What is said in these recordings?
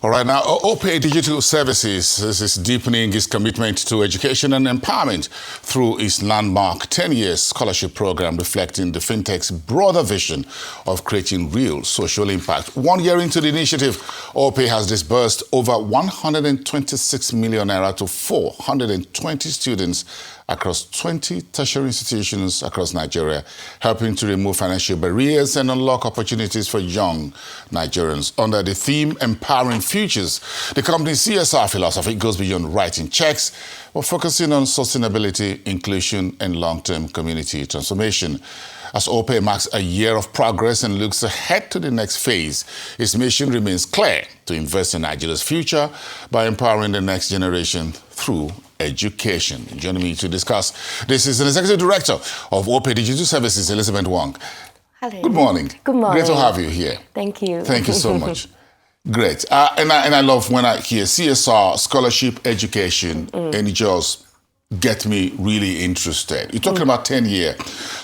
All right, now Opay Digital Services is deepening its commitment to education and empowerment through its landmark 10-year scholarship program, reflecting the fintech's broader vision of creating real social impact. 1 year into the initiative, Opay has disbursed over 126 million naira to 420 students across 20 tertiary institutions across Nigeria, helping to remove financial barriers and unlock opportunities for young Nigerians. Under the theme Empowering Futures, the company's CSR philosophy goes beyond writing checks, but focusing on sustainability, inclusion, and long-term community transformation. As Opay marks a year of progress and looks ahead to the next phase, its mission remains clear: to invest in Nigeria's future by empowering the next generation through education. Joining me to discuss this is an Executive Director of Opay Digital Services, Elizabeth Wang. Hello. Good morning. Good morning. Great to have you here. Thank you. Thank you so much. Great. And I love when I hear CSR, scholarship, education, and it just get me really interested. You're talking about 10-year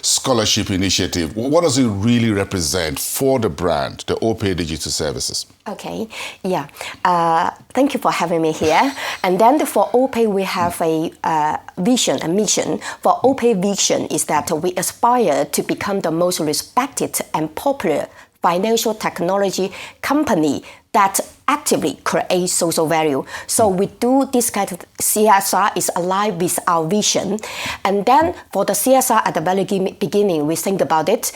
scholarship initiative. What does it really represent for the brand, the Opay Digital Services? Okay, yeah. Thank you for having me here. And then for Opay, we have a vision, a mission. For Opay vision is that we aspire to become the most respected and popular financial technology company that actively creates social value. So we do this kind of CSR is aligned with our vision. And then for the CSR at the very beginning, we think about it.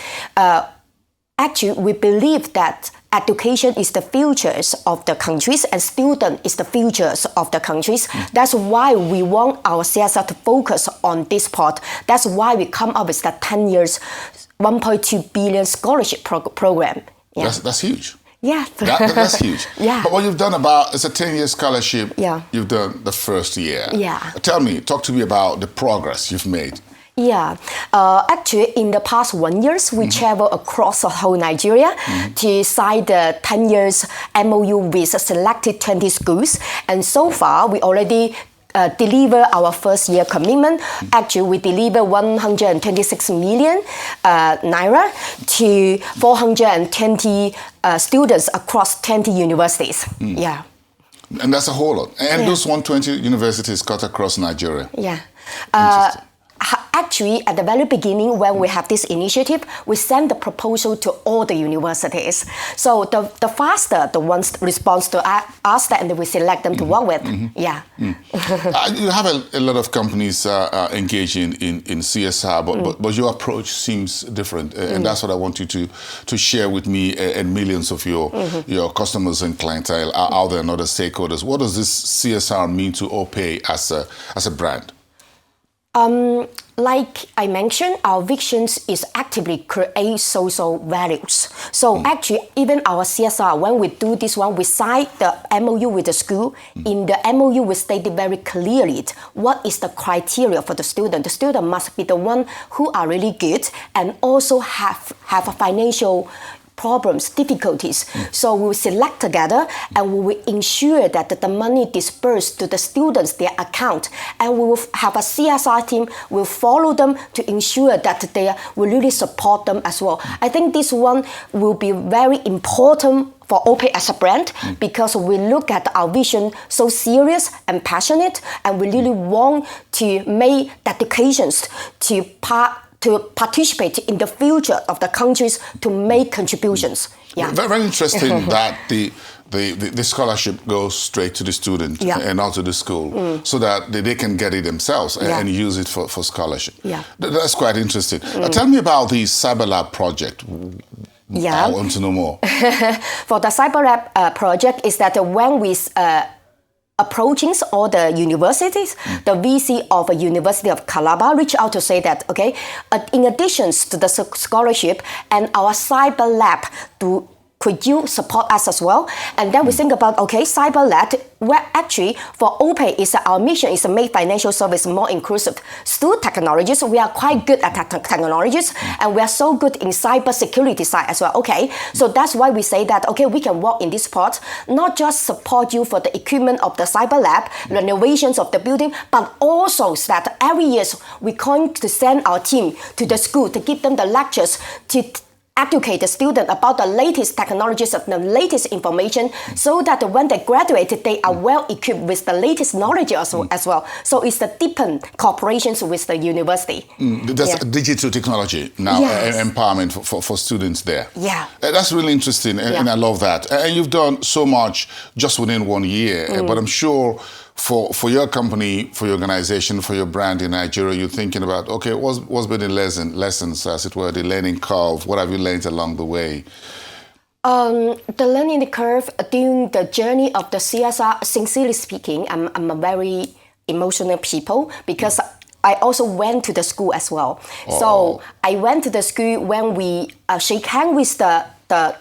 Actually, we believe that education is the futures of the countries and student is the futures of the countries. That's why we want our CSR to focus on this part. That's why we come up with the 10 years, 1.2 billion scholarship program. Yeah. That's huge. Yeah. That's huge. Yeah. But what you've done it's a 10-year scholarship. Yeah. You've done the first year. Yeah. Talk to me about the progress you've made. Yeah, actually, in the past 1 year, we traveled across the whole Nigeria to sign the 10 years MOU with selected 20 schools. And so far, we already deliver our first year commitment. Actually, we deliver 126 million naira to 420 students across 20 universities. Yeah. And that's a whole lot. And those 120 universities cut across Nigeria. Yeah. Actually, at the very beginning, when we have this initiative, we send the proposal to all the universities. So the faster the ones respond to us, and we select them to work with. Yeah. You have a lot of companies engaging in CSR, but your approach seems different. And that's what I want you to share with me and millions of your customers and clientele out there and other stakeholders. What does this CSR mean to Opay as a brand? Like I mentioned, our vision is actively create social values. So actually, even our CSR, when we do this one, we sign the MOU with the school. In the MOU, we stated very clearly what is the criteria for the student. The student must be the one who are really good and also have a financial problems, difficulties. So we will select together and we will ensure that the money dispersed to the students, their account. And we will have a CSR team, will follow them to ensure that they will really support them as well. I think this one will be very important for Opay as a brand because we look at our vision so serious and passionate, and we really want to make dedications to participate in the future of the countries to make contributions. Yeah. Very interesting that the scholarship goes straight to the student and not to the school so that they can get it themselves and use it for scholarship. Yeah. That's quite interesting. Tell me about the Cyber Lab project. I want to know more. For the Cyber Lab project is that when we approaching all the universities, the VC of a University of Calabar reached out to say that, okay, in addition to the scholarship and our cyber lab, could you support us as well? And then we think about, okay, cyber lab, where actually for Opay is our mission is to make financial service more inclusive. Through technologies, we are quite good at technologies, and we are so good in cyber security side as well. Okay, so that's why we say that, okay, we can work in this part, not just support you for the equipment of the cyber lab, renovations of the building, but also that every year we're going to send our team to the school to give them the lectures to educate the student about the latest technologies and the latest information so that when they graduate, they are well equipped with the latest knowledge also, as well. So it's the deepened cooperations with the university. That's digital technology now, empowerment for students there. Yeah. That's really interesting, and I love that. And you've done so much just within 1 year, but I'm sure for your company, for your organization, for your brand in Nigeria, you're thinking about, okay, what's been the lessons, as it were, the learning curve? What have you learned along the way? The learning curve during the journey of the CSR, sincerely speaking, I'm a very emotional people because I also went to the school as well. So I went to the school when we shake hands with the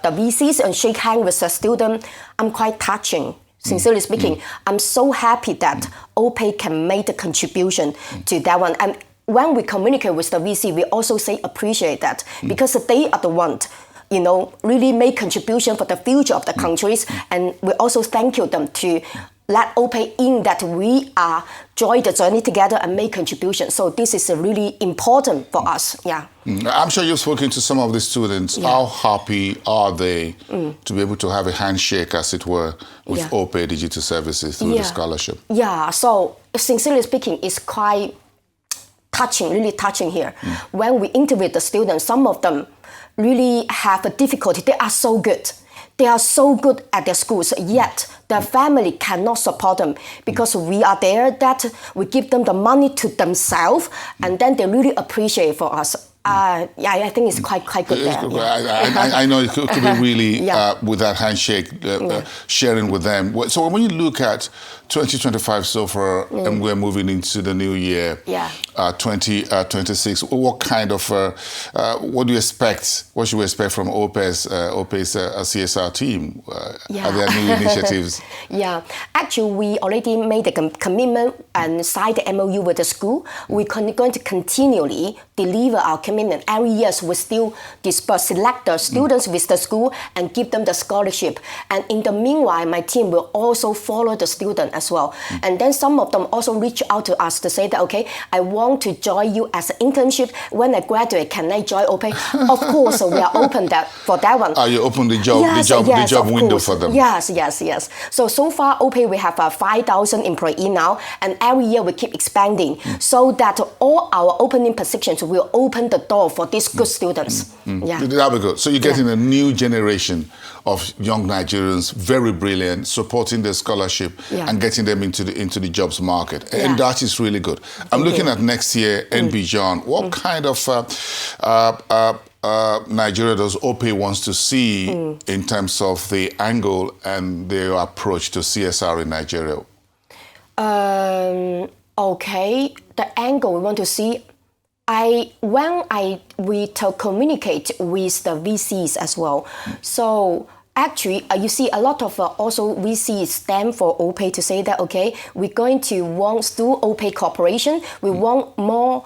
VCs and shake hands with the student. I'm quite touching. Sincerely speaking, I'm so happy that Opay can make the contribution to that one. And when we communicate with the VC, we also say appreciate that because they are the ones, really make contribution for the future of the countries. And we also thank you them to let Opay in that we are join the journey together and make contribution. So this is really important for us. Yeah. I'm sure you've spoken to some of the students. How happy are they to be able to have a handshake, as it were, with Opay Digital Services through the scholarship? Yeah. So sincerely speaking, it's quite touching, really touching here. When we interview the students, some of them really have a difficulty. They are so good. They are so good at their schools, yet their family cannot support them because we are there that we give them the money to themselves and then they really appreciate for us. I think it's quite good there. I know it could be really, with that handshake, sharing with them. So when you look at 2025 so far, and we're moving into the new year, 2026, what kind of, what do you expect? What should we expect from Opay's CSR team? Are there new initiatives? Yeah, actually, we already made a commitment and signed the MOU with the school. We're going to continually deliver our commitment. Every year, we still select the students with the school and give them the scholarship. And in the meanwhile, my team will also follow the student as well. And then some of them also reach out to us to say that, okay, I want to join you as an internship. When I graduate, can I join Opay? Of course, we are open for that one. You open the job, the job window for them? Yes. So far, Opay, we have 5,000 employees now, and every year we keep expanding so that all our opening positions will open the door for these good students. That'll be good. So you're getting a new generation of young Nigerians, very brilliant, supporting their scholarship and getting them into the jobs market. And that is really good. I'm looking at next year and beyond. What kind of Nigeria does Opay wants to see in terms of the angle and their approach to CSR in Nigeria? Okay, the angle we want to see. We communicate with the VCs as well. So actually, you see a lot of also VCs stand for Opay to say that, okay, we're going to want through Opay Corporation, we want more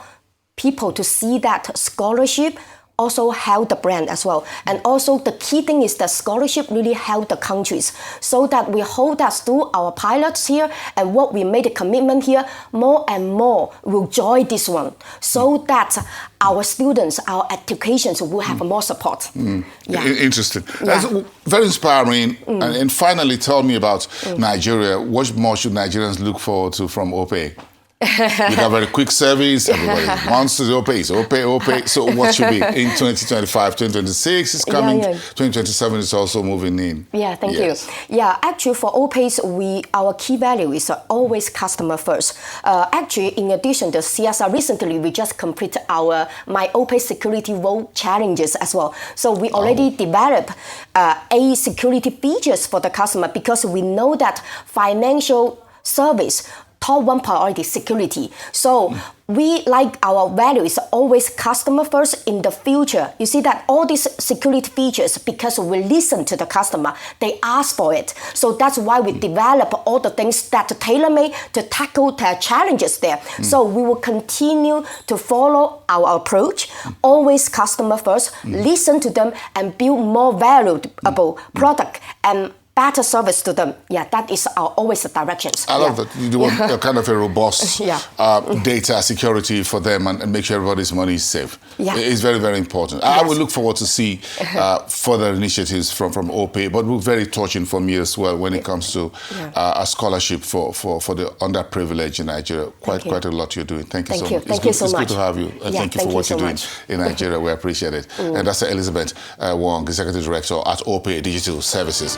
people to see that scholarship also help the brand as well. And also the key thing is that scholarship really help the countries so that we hold us through our pilots here and what we made a commitment here, more and more will join this one so that our students, our educations will have more support. Interesting. That's very inspiring. And finally, tell me about Nigeria. What more should Nigerians look forward to from Opay? You have a quick service. Everybody wants to Opay. So Opay. So what should be in 2025, 2026 is coming. 2027 is also moving in. Yeah, thank you. Yeah, actually for Opay, our key value is always customer first. Actually, in addition to CSR, recently we just completed our My Opay Security Vault challenges as well. So we already developed a security features for the customer because we know that financial service top one priority, security. So we our value is always customer first in the future. You see that all these security features, because we listen to the customer, they ask for it. So that's why we develop all the things that tailor-made to tackle the challenges there. So we will continue to follow our approach, always customer first, listen to them and build more valuable product and better service to them. Yeah, that is always the directions. I love that. You do want a kind of a robust Yeah. data security for them and make sure everybody's money is safe. Yeah. It's very, very important. I will look forward to see further initiatives from Opay, but we're very touching from you as well when it comes to a scholarship for the underprivileged in Nigeria. Quite a lot you're doing. Thank you so much. Thank you so much. much. It's good to have you. And thank you for what you're doing in Nigeria. We appreciate it. And that's Elizabeth Wang, Executive Director at Opay Digital Services.